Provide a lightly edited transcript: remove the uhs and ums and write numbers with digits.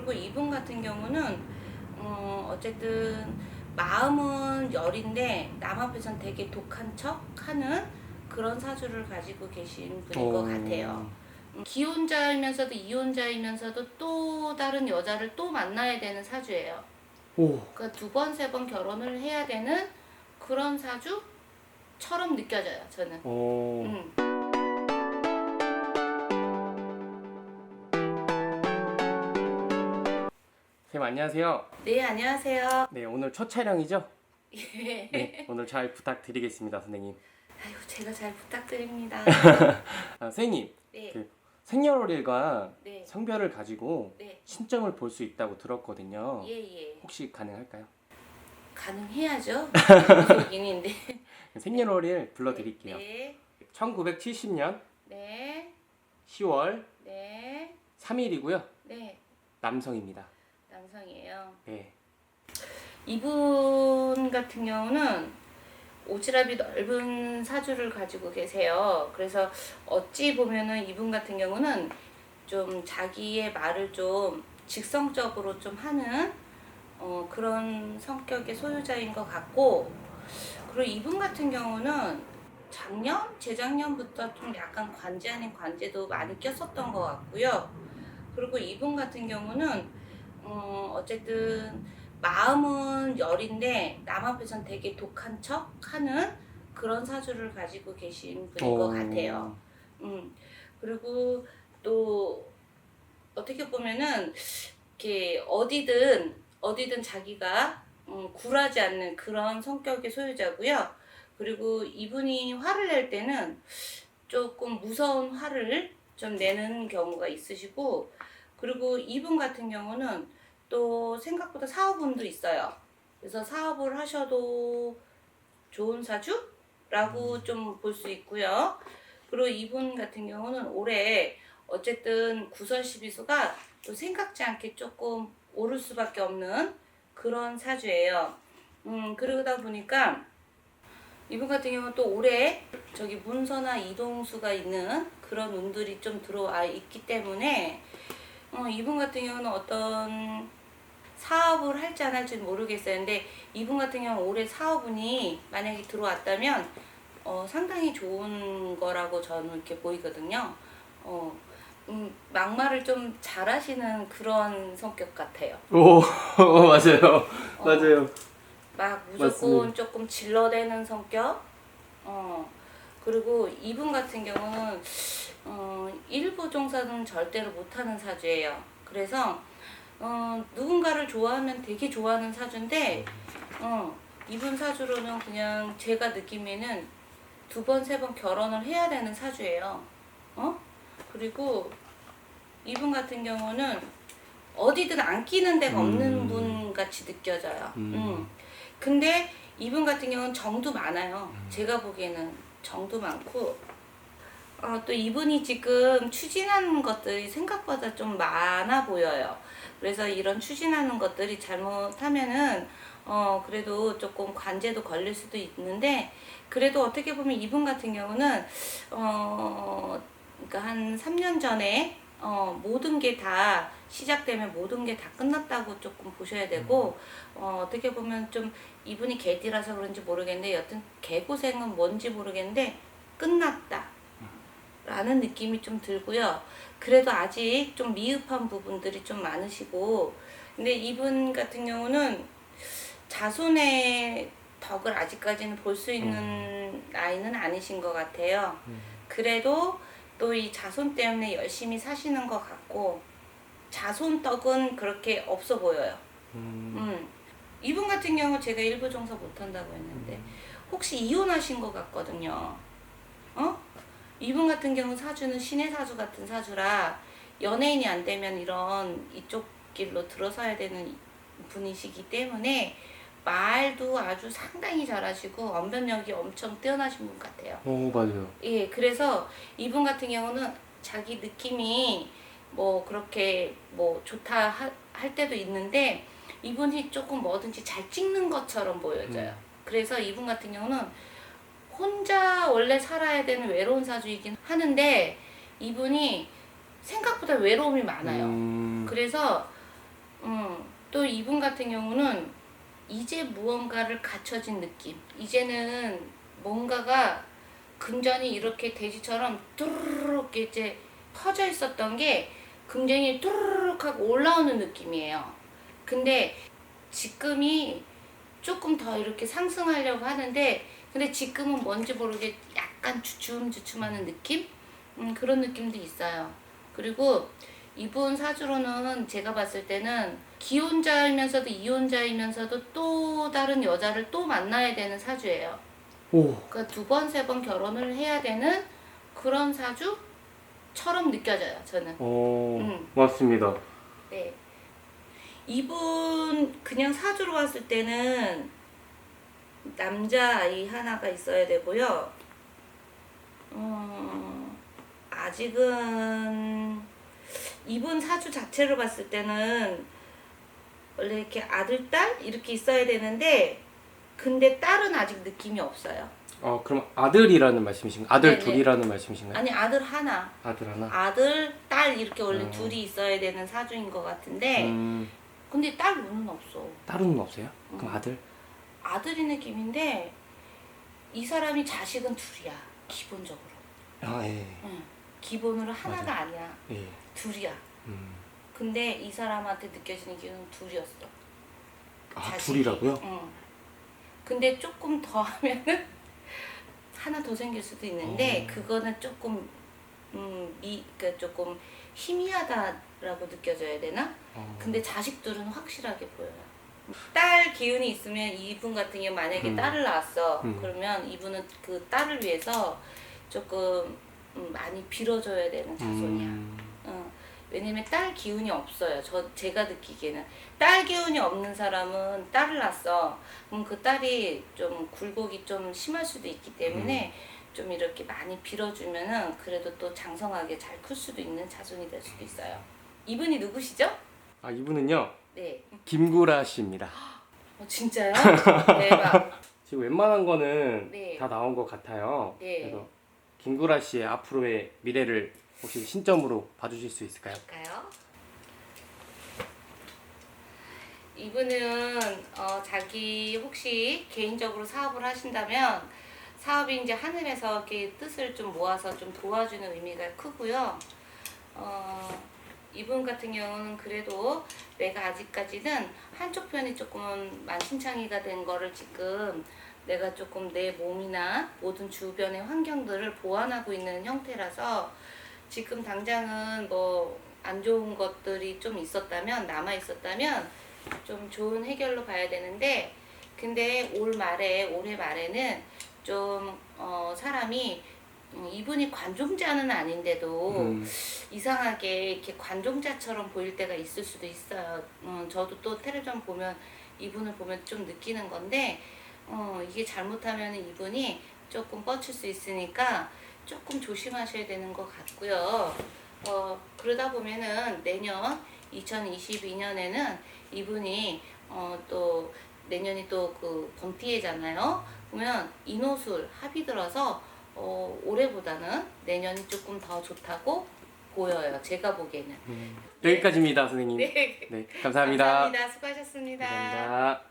그리고 이분 같은 경우는 어쨌든 마음은 열인데 남 앞에선 되게 독한 척 하는 그런 사주를 가지고 계신 분인 것 같아요. 기혼자이면서도 이혼자이면서도 또 다른 여자를 또 만나야 되는 사주예요. 오. 그러니까 두 번, 세 번 결혼을 해야 되는 그런 사주처럼 느껴져요, 저는. 오. 음. 선생님 안녕하세요. 네, 안녕하세요. 네, 오늘 첫 촬영이죠? 예. 네, 오늘 잘 부탁드리겠습니다, 선생님. 아유, 제가 잘 부탁드립니다. 선생님, 네, 그 생년월일과 네, 성별을 가지고 네. 신점을 볼 수 있다고 들었거든요. 예, 예. 혹시 가능할까요? 가능해야죠. 무속인인데. 생년월일 불러드릴게요. 네, 1970년 네, 10월 네, 3일이고요. 네. 남성입니다. 남성이에요. 네. 이분 같은 경우는 오지랖이 넓은 사주를 가지고 계세요. 그래서 어찌 보면은 이분 같은 경우는 좀 자기의 말을 좀 직성적으로 좀 하는 그런 성격의 소유자인 것 같고, 그리고 이분 같은 경우는 작년, 재작년부터 좀 약간 관제 아닌 관제도 많이 꼈었던 것 같고요. 그리고 이분 같은 경우는 어쨌든 마음은 열인데 남 앞에선 되게 독한 척 하는 그런 사주를 가지고 계신 분인 것 같아요. 그리고 또 어떻게 보면은 이렇게 어디든 자기가 굴하지 않는 그런 성격의 소유자고요. 그리고 이분이 화를 낼 때는 조금 무서운 화를 좀 내는 경우가 있으시고, 그리고 이분 같은 경우는 또 생각보다 사업운도 있어요. 그래서 사업을 하셔도 좋은 사주라고 좀 볼 수 있고요. 그리고 이분 같은 경우는 올해 어쨌든 구설 12수가 또 생각지 않게 조금 오를 수밖에 없는 그런 사주예요. 그러다 보니까 이분 같은 경우는 또 올해 저기 문서나 이동수가 있는 그런 운들이 좀 들어와 있기 때문에 이분 같은 경우는 어떤 사업을 할지 안 할지 모르겠어요. 근데 이분 같은 경우는 올해 사업운이 만약에 들어왔다면 상당히 좋은 거라고 저는 이렇게 보이거든요. 막말을 좀 잘하시는 그런 성격 같아요. 오, 맞아요. 어, 맞아요. 막 무조건 맞습니다. 조금 질러대는 성격. 그리고 이분 같은 경우는 일부 종사는 절대로 못하는 사주예요. 그래서 누군가를 좋아하면 되게 좋아하는 사주인데 이분 사주로는 그냥 제가 느끼면은 두 번, 세 번 결혼을 해야 되는 사주예요. 그리고 이분 같은 경우는 어디든 안 끼는 데가 없는 분 같이 느껴져요. 근데 이분 같은 경우는 정도 많아요. 제가 보기에는 정도 많고, 또 이분이 지금 추진하는 것들이 생각보다 좀 많아 보여요. 그래서 이런 추진하는 것들이 잘못하면은 그래도 조금 관제도 걸릴 수도 있는데, 그래도 어떻게 보면 이분 같은 경우는 그러니까 한 3년 전에 모든 게 다 시작되면 모든 게 다 끝났다고 조금 보셔야 되고, 어떻게 보면 좀 이분이 개띠라서 그런지 모르겠는데 여튼 개고생은 뭔지 모르겠는데 끝났다 라는 느낌이 좀 들고요. 그래도 아직 좀 미흡한 부분들이 좀 많으시고, 근데 이분 같은 경우는 자손의 덕을 아직까지는 볼 수 있는 나이는 아니신 것 같아요. 그래도 또 이 자손 때문에 열심히 사시는 것 같고, 자손 덕은 그렇게 없어 보여요. 이분 같은 경우 제가 일부 종사 못한다고 했는데 혹시 이혼하신 것 같거든요. 이분 같은 경우 사주는 신의 사주 같은 사주라 연예인이 안 되면 이쪽 길로 들어서야 되는 분이시기 때문에 말도 아주 상당히 잘하시고 언변력이 엄청 뛰어나신 분 같아요. 오, 맞아요. 예, 그래서 이분 같은 경우는 자기 느낌이 뭐 그렇게 뭐 좋다 할 때도 있는데 이분이 조금 뭐든지 잘 찍는 것처럼 보여져요. 그래서 이분 같은 경우는 혼자 원래 살아야 되는 외로운 사주이긴 하는데 이분이 생각보다 외로움이 많아요. 그래서 또 이분 같은 경우는 이제 무언가를 갖춰진 느낌. 이제는 뭔가가 금전이 이렇게 돼지처럼 뚜루룩 이제 퍼져 있었던 게 금전이 뚜루룩 하고 올라오는 느낌이에요. 근데 지금이 조금 더 이렇게 상승하려고 하는데 근데 지금은 뭔지 모르게 약간 주춤주춤하는 느낌? 그런 느낌도 있어요. 그리고 이분 사주로는 제가 봤을 때는 기혼자이면서도 이혼자이면서도 또 다른 여자를 또 만나야 되는 사주예요. 오. 그러니까 두 번, 세 번 결혼을 해야 되는 그런 사주처럼 느껴져요, 저는. 맞습니다. 네. 이분 그냥 사주로 봤을 때는 남자아이 하나가 있어야 되고요. 아직은 이분 사주 자체를 봤을 때는 원래 이렇게 아들, 딸 이렇게 있어야 되는데 근데 딸은 아직 느낌이 없어요. 그럼 아들이라는 말씀이신가요? 아들 네네. 둘이라는 말씀이신가요? 아니 아들 하나, 아들 하나? 아들, 딸 이렇게 원래 둘이 있어야 되는 사주인 것 같은데 근데 딸 운은 없어. 딸은 없어요? 그럼 아들? 아들이 느낌인데 이 사람이 자식은 둘이야 기본적으로. 예. 응. 기본으로 하나가 아니야. 예. 둘이야. 근데 이 사람한테 느껴지는 기운은 둘이었어. 자식이. 둘이라고요? 응. 근데 조금 더 하면은 하나 더 생길 수도 있는데 그거는 조금 그러니까 조금 희미하다라고 느껴져야 되나? 근데 자식들은 확실하게 보여요. 딸 기운이 있으면 이분 같은 경우 만약에 딸을 낳았어. 그러면 이분은 그 딸을 위해서 조금 많이 빌어줘야 되는 자손이야. 왜냐면 딸 기운이 없어요. 제가 느끼기에는 딸 기운이 없는 사람은 딸을 낳았어. 그럼 그 딸이 좀 굴곡이 좀 심할 수도 있기 때문에 좀 이렇게 많이 빌어주면은 그래도 또 장성하게 잘 클 수도 있는 자손이 될 수도 있어요. 이분이 누구시죠? 이분은요 네. 김구라 씨입니다. 진짜요? 대박. 지금 웬만한 거는 네. 다 나온 것 같아요. 네. 그래서 김구라 씨의 앞으로의 미래를 혹시 신점으로 봐주실 수 있을까요? 볼까요? 이분은 자기 혹시 개인적으로 사업을 하신다면 사업이 이제 하늘에서 이렇게 뜻을 좀 모아서 좀 도와주는 의미가 크고요. 이분 같은 경우는 그래도 내가 아직까지는 한쪽 편이 조금 만신창이가 된 거를 지금 내가 조금 내 몸이나 모든 주변의 환경들을 보완하고 있는 형태라서 지금 당장은 뭐 안 좋은 것들이 좀 있었다면 남아 있었다면 좀 좋은 해결로 봐야 되는데 근데 올해 말에는 좀 사람이 이분이 관종자는 아닌데도 이상하게 이렇게 관종자처럼 보일 때가 있을 수도 있어요. 저도 또 텔레비전 보면 이분을 보면 좀 느끼는 건데 이게 잘못하면 이분이 조금 뻗칠 수 있으니까 조금 조심하셔야 되는 것 같고요. 그러다 보면은 내년 2022년에는 이분이 또 내년이 또 그 범띠해잖아요. 그러면 인호술 합이 들어서 올해보다는 내년이 조금 더 좋다고 보여요. 제가 보기에는. 여기까지입니다, 선생님. 네. 네, 감사합니다. 감사합니다. 수고하셨습니다. 감사합니다.